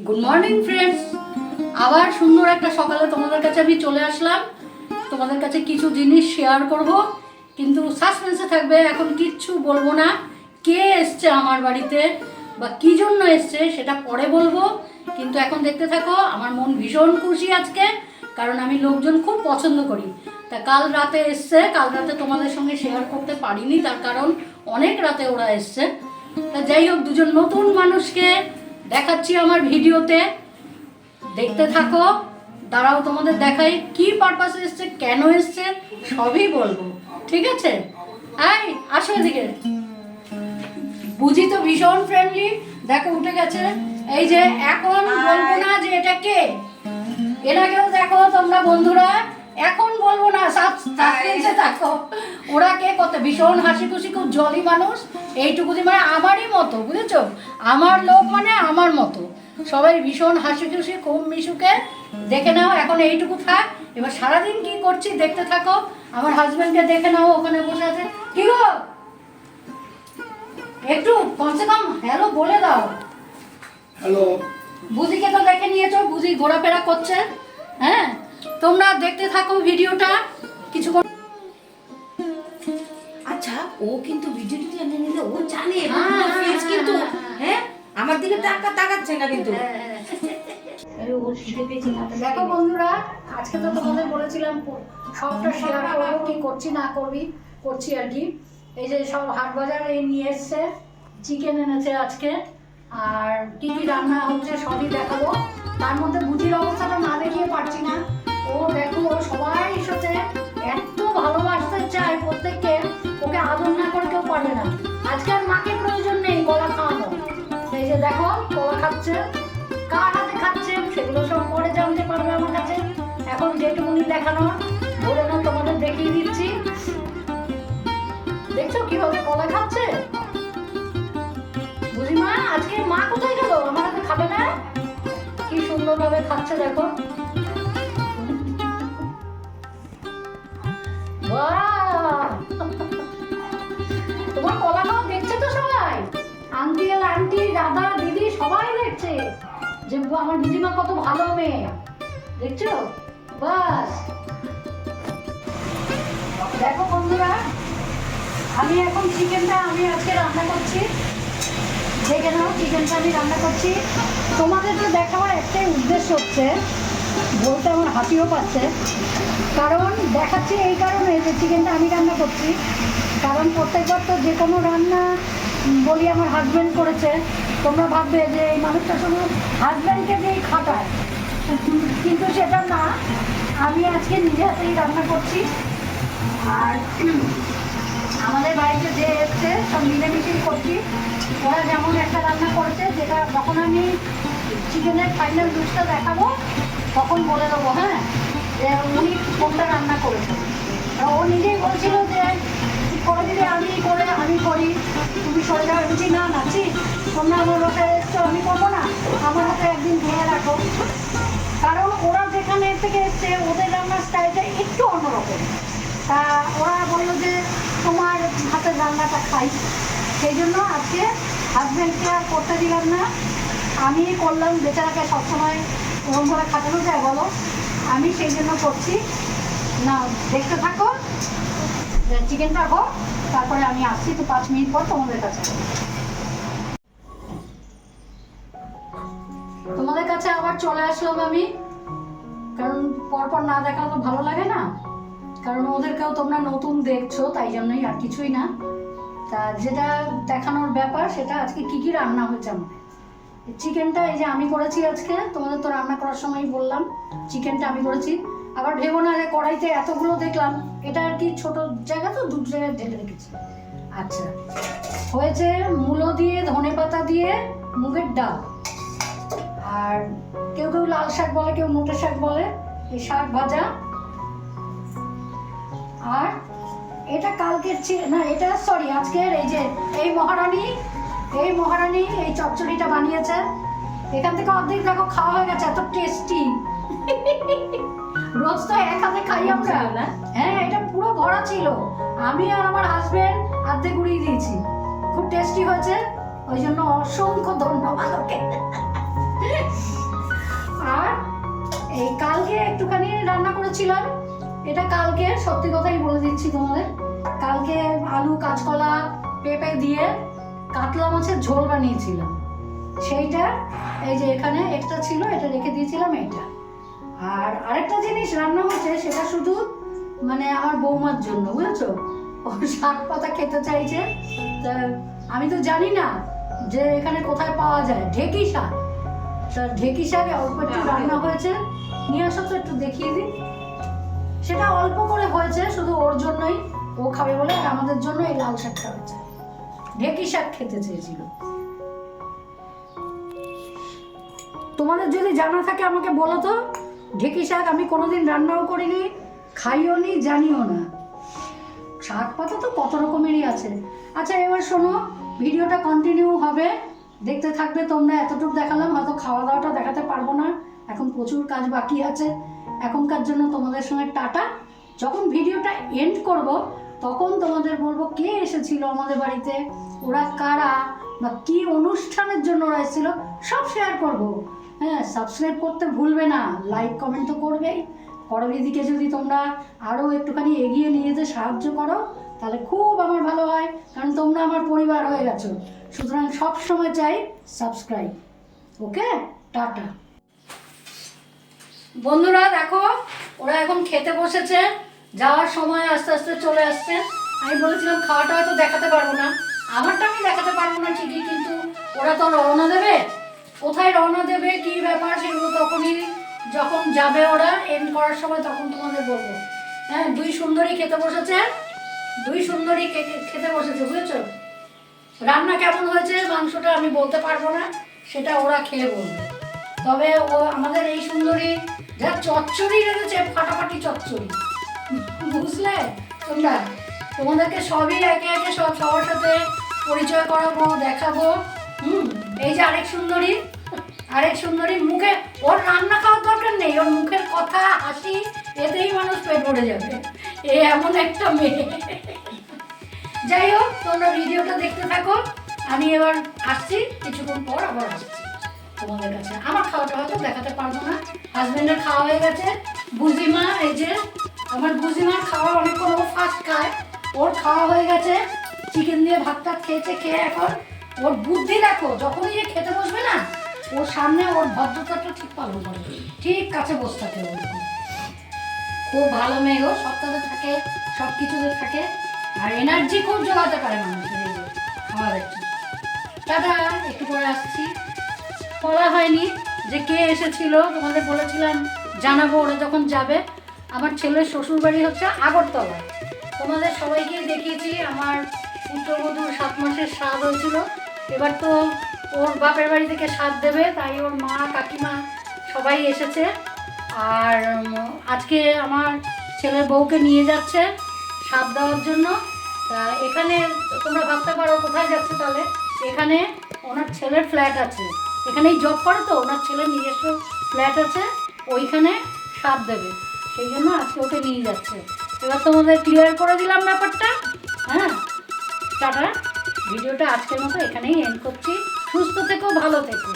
Good morning friends, আবার সুন্দর একটা সকালে তোমাদের কাছে আমি চলে আসলাম। তোমাদের কাছে কিছু জিনিস শেয়ার করব, কিন্তু সাসপেন্সে থাকবে। এখন কিচ্ছু বলবো না, কে এসছে আমার বাড়িতে বা কী জন্য এসছে সেটা পরে বলবো। কিন্তু এখন দেখতে থাকো। আমার মন ভীষণ খুশি আজকে, কারণ আমি লোকজন খুব পছন্দ করি। তা কাল রাতে এসছে, কাল রাতে তোমাদের সঙ্গে শেয়ার করতে পারিনি, তার কারণ অনেক রাতে ওরা এসছে। তা যাই হোক, দুজন নতুন মানুষকে দেখাচ্ছি আমার ভিডিওতে, দেখতে থাকো। দাঁড়াও, তোমাদের দেখাই কি পারপাসে এসছে, কেন এসছে, সবই বলবো, ঠিক আছে? এই আসো এদিকে। বুঝি তো ভীষণ ফ্রেন্ডলি, দেখো উঠে গেছে। এই যে এখন বলবো না যে এটা কে, এনাকেও দেখো তোমরা বন্ধুরা, এখন বলবো না, সাসপেন্সে থাকো। ওরা কে, কত ভীষণ হাসি খুশি, খুব জলি মানুষ। এইটুকু মানে আমারই মতো, বুঝেছো? আমার লোক মানে আমার মতো, সবাই ভীষণ হাসি খুশি, খুব মিশুকে। দেখে নাও, এখন এইটুকু থাক। এবার সারাদিন কি করছি দেখতে থাকো। আমার হাজবেন্ডকে দেখে নাও, ওখানে বসে আছে। কি গো, একটু কমসে কম হ্যালো বলে দাও। হ্যালো। বুঝিকে তো দেখে নিয়েছো, বুঝি ঘোরাফেরা করছে। হ্যাঁ, তোমরা দেখতে থাকো ভিডিওটা কিছু। আচ্ছা, ও কিন্তু ভিডিওটি এনে নিলে ও জানে ফেস কিন্তু, হ্যাঁ আমার দিকে তাকাচ্ছে না কিন্তু। দেখো বন্ধুরা, আজকে তো তোমাদের বলেছিলাম সবটা শেয়ার করবো, কি করছি না করছি আর কি। এই যে সব হাট বাজারে নিয়ে এসছে, চিকেন এনেছে আজকে, আর কি কি রান্না হচ্ছে সবই দেখাবো। তার মধ্যে বুঝির অবস্থাটা না দেখিয়ে পারছি না। ও দেখো, ও সবাই সাথে এত ভালোবাসতে চায় প্রত্যেককে, ওকে আদর না করে কেউ পারবে না। আজকে আর মাকে প্রয়োজন নেই কলা খাওয়ানো। এই যে দেখো কলা খাচ্ছে, কার হাতে খাচ্ছে সেগুলো সব পরে জানতে পারবে আমার কাছে। এখন যেটুকুনি দেখানোর বলে না, তোমাদের দেখিয়ে দিচ্ছি। দেখছো কিভাবে কলা খাচ্ছে? বুঝিমা, আজকে মা কোথায় গেল? আমার হাতে খাবে না? কি সুন্দরভাবে খাচ্ছে দেখো। তোমার কলা খাওয়া দেখছে তো সবাই, আঙ্কেল আন্টি দাদা দিদি সবাই দেখছে যে আমার বুঝিমা কত ভালো মেয়ে। দেখছো? বাস দেখো বন্ধুরা, আমি এখন চিকেনটা আমি আজকে রান্না করছি। দেখে নাও, চিকেনটা আমি রান্না করছি। তোমাদেরকে দেখাবার একটাই উদ্দেশ্য হচ্ছে, বলতে আমার হাসিও পাচ্ছে, কারণ দেখাচ্ছি এই কারণে যে চিকেনটা আমি রান্না করছি। কারণ প্রত্যেকবার তো যে কোনো রান্না বলি আমার হাজব্যান্ড করেছে, তোমরা ভাববে যে এই মানুষটা শুধু হাজব্যান্ডকে দিয়েই খাটায়, কিন্তু সেটা না। আমি আজকে নিজে হাতেই রান্না করছি। আর আমাদের বাড়িতে যে এসছে সব মিলেমিশেই করছি। ওরা যেমন একটা রান্না করেছে, যেটা যখন আমি চিকেনের ফাইনাল লুকটা দেখাবো তখন বলে দেবো, হ্যাঁ, যে উনি কোনটা রান্না করেছেন। ও নিজেই বলছিল যে করে দিলে আমি করি, তুমি সরে যাওয়ার বুঝি না নাচি, তোমরা আমার বাসায় এসছো, আমি করবো না, আমার হাতে একদিন দিয়ে রাখো। কারণ ওরা যেখানে থেকে এসছে ওদের রান্নার স্টাইলটা একটু অন্যরকম। তা ওরা বললো যে তোমার হাতের রান্নাটা খাই, সেই জন্য আজকে হাজব্যান্ডকে আর করতে দিলাম না, আমি করলাম। বেচারাকে সবসময় ওরমভাবে খাটানো যায় বলো? আমি সেই জন্য করছি না। দেখতে থাকো, চিকেনটা হোক, তারপরে আমি আসছি তো 5 মিনিট পর তোমাদের কাছে। তোমাদের কাছে আবার চলে আসলাম আমি, কারণ পরপর না দেখালে তো ভালো লাগে না। কারণ ওদেরকেও তোমরা নতুন দেখছো, তাই জন্যই, আর কিছুই না। তা যেটা দেখানোর ব্যাপার সেটা আজকে কি কি রান্না হয়েছে আমাদের। চিকেনটা এই যে আমি করেছি আজকে, তোমাদের তো রান্না করার সময়ই বললাম চিকেনটা আমি করেছি। আবার ভেবো না যে কড়াইতে এতগুলো দেখলাম, এটা আর কি ছোট জায়গা তো, দুটো জায়গায় ঢেলে রেখেছি। আচ্ছা, হয়েছে মূলো দিয়ে, ধনে পাতা দিয়ে মুগের ডাল, আর কেউ কেউ লাল শাক বলে, কেউ নোটে শাক বলে, এই শাক ভাজা। আর এটা কালকের না, এটা সরি আজকের। এই যে এই মহারানী এই চচ্চড়িটা বানিয়েছে। এখান থেকে অর্ধেক দেখো খাওয়া হয়ে গেছে, এত টেস্টি। রোজ তো এক হাতে খাই আমরা। হ্যাঁ, এটা পুরো ভরা ছিল, আমি আর আমার হাজবেন্ড অর্ধেক উড়িয়ে দিয়েছি। খুব টেস্টি হয়েছে, ওই জন্য অসংখ্য ধন্যবাদ ওকে। এটা কালকে, সত্যি কথাই বলে দিচ্ছি তোমাদের, কালকে আলু কাঁচকলা পেঁপে দিয়ে কাতলা মাছের ঝোল বানিয়েছিলাম। সেইটা এই যে এখানে এক্সট্রা ছিল, এটা রেখে দিয়েছিলাম এইটা। আর আরেকটা জিনিস রান্না হচ্ছে, সেটা শুধু মানে আমার বৌমার জন্য, বুঝেছো? ও শাক পাতা খেতে চাইছে। তা আমি তো জানি না যে এখানে কোথায় পাওয়া যায় ঢেঁকি শাক। ঢেঁকি শাক অল্প একটু রান্না হয়েছে, নিয়ে আসো তো একটু দেখিয়ে দিই। সেটা অল্প করে হয়েছে, শুধু ওর জন্যই, ও খাবে বলে। আর আমাদের জন্য এই লাল শাকটা হয়েছে। ঢেঁকি শাক খেতে চেয়েছিল। তোমাদের যদি জানা থাকে আমাকে বলো তো। ঢেঁকি শাক আমি কোনোদিন রান্নাও করিনি, খাইও নি, জানিও না। শাক পাতা তো কত রকমেরই আছে। আচ্ছা এবার শোনো, ভিডিওটা কন্টিনিউ হবে, দেখতে থাকবে তোমরা। এতটুকু দেখালাম, হয়তো খাওয়া দাওয়াটা দেখাতে পারবো না, এখন প্রচুর কাজ বাকি আছে। এখনকার জন্য তোমাদের সঙ্গে টাটা। যখন ভিডিওটা এন্ড করব তখন তোমাদের বলবো কে এসেছিল আমাদের বাড়িতে, ওরা কারা, বা কি অনুষ্ঠানের জন্য ওরা এসেছিল, সব শেয়ার করব। হ্যাঁ, সাবস্ক্রাইব করতে ভুলবে না, লাইক কমেন্ট তো করবেই। পরবর্তীকে যদি তোমরা আরও একটুখানি এগিয়ে নিয়ে যেতে সাহায্য করো তাহলে খুব আমার ভালো হয়, কারণ তোমরা আমার পরিবার হয়ে গেছো। সুতরাং সব সময় চাই সাবস্ক্রাইব। ওকে, টাটা। বন্ধুরা দেখো, ওরা এখন খেতে বসেছে, যাওয়ার সময় আস্তে আস্তে চলে আসছে। আমি বলেছিলাম খাওয়াটা হয়তো দেখাতে পারবো না, আমারটা আমি দেখাতে পারবো না ঠিকই, কিন্তু ওরা তো রওনা দেবে। কোথায় রওনা দেবে, কি ব্যাপার, সেগুলো তখনই যখন যাবে ওরা এন্ড করার সময় তখন তোমাদের বলবো। হ্যাঁ, দুই সুন্দরী খেতে বসেছে, দুই সুন্দরী খেতে বসেছে, বুঝেছো? রান্না কেমন হয়েছে মাংসটা আমি বলতে পারবো না, সেটা ওরা খেয়ে বলবে। তবে ও আমাদের এই সুন্দরী যা চচ্চড়ি রেখেছে, ফাটাফাটি চচ্চড়ি, বুঝলে তোমরা? তোমাদেরকে সবই একে একে সবার সাথে পরিচয় করাবো, দেখাবো। এই যে আরেক সুন্দরী মুখে, ওর রান্না খাওয়ার দরকার নেই, ওর মুখের কথা হাসি এতেই মানুষ পেট ভরে যাবে, এ এমন একটা মেয়ে। যাই হোক, তোমরা ভিডিওটা দেখতে থাকো, আমি এবার আসছি, কিছুক্ষণ পর আবার আসছি তোমাদের কাছে। আমার খাওয়াটা হয়তো দেখাতে পারবো না, হাজবেন্ডের খাওয়া হয়ে গেছে। বুঝিমা, এই যে আমার বুঝিমার খাওয়া অনেকক্ষণ, ও ফার্স্ট খায়, ওর খাওয়া হয়ে গেছে, চিকেন দিয়ে ভাতটা খেয়েছে, খেয়ে এখন ওর বুদ্ধি দেখো, যখনই যে খেতে বসবে না, ওর সামনে ওর ভদ্রতাটা ঠিক পালন করে, ঠিক কাছে বসে থাকে। ওরকম খুব ভালো মেয়ে, ও সব কাজে থাকে, সব কিছুতে থাকে, আর এনার্জি খুব জোগাতে পারে মানুষের। এই যে খাওয়া দেখছি। দাদা একটু পরে আসছি। বলা হয়নি যে কে এসেছিল, তোমাদের বলেছিলাম জানাবো ওরা যখন যাবে। আমার ছেলের শ্বশুর বাড়ি হচ্ছে আগরতলায়। তোমাদের সবাইকে দেখিয়েছি আমার পুত্রবধূর 7 মাসের স্বাদ হয়েছিল। এবার তো ওর বাপের বাড়ি থেকে স্বাদ দেবে, তাই ওর মা কাকিমা সবাই এসেছে। আর আজকে আমার ছেলের বউকে নিয়ে যাচ্ছে স্বাদ দেওয়ার জন্য। তা এখানে তোমরা ভাবতে পারো কোথায় যাচ্ছে, তাহলে এখানে ওনার ছেলের ফ্ল্যাট আছে, এখানেই জব করে, তো ওনার ছেলের নিজস্ব ফ্ল্যাট আছে, ওইখানে স্বাদ দেবে, সেই জন্য আজকে ওকে নিয়ে যাচ্ছে। এবার তোমাদের ক্লিয়ার করে দিলাম ব্যাপারটা। হ্যাঁ, টাটা। ভিডিওটা আজকের মতো এখানেই এন্ড করছি। সুস্থ থেকো, ভালো থেকো।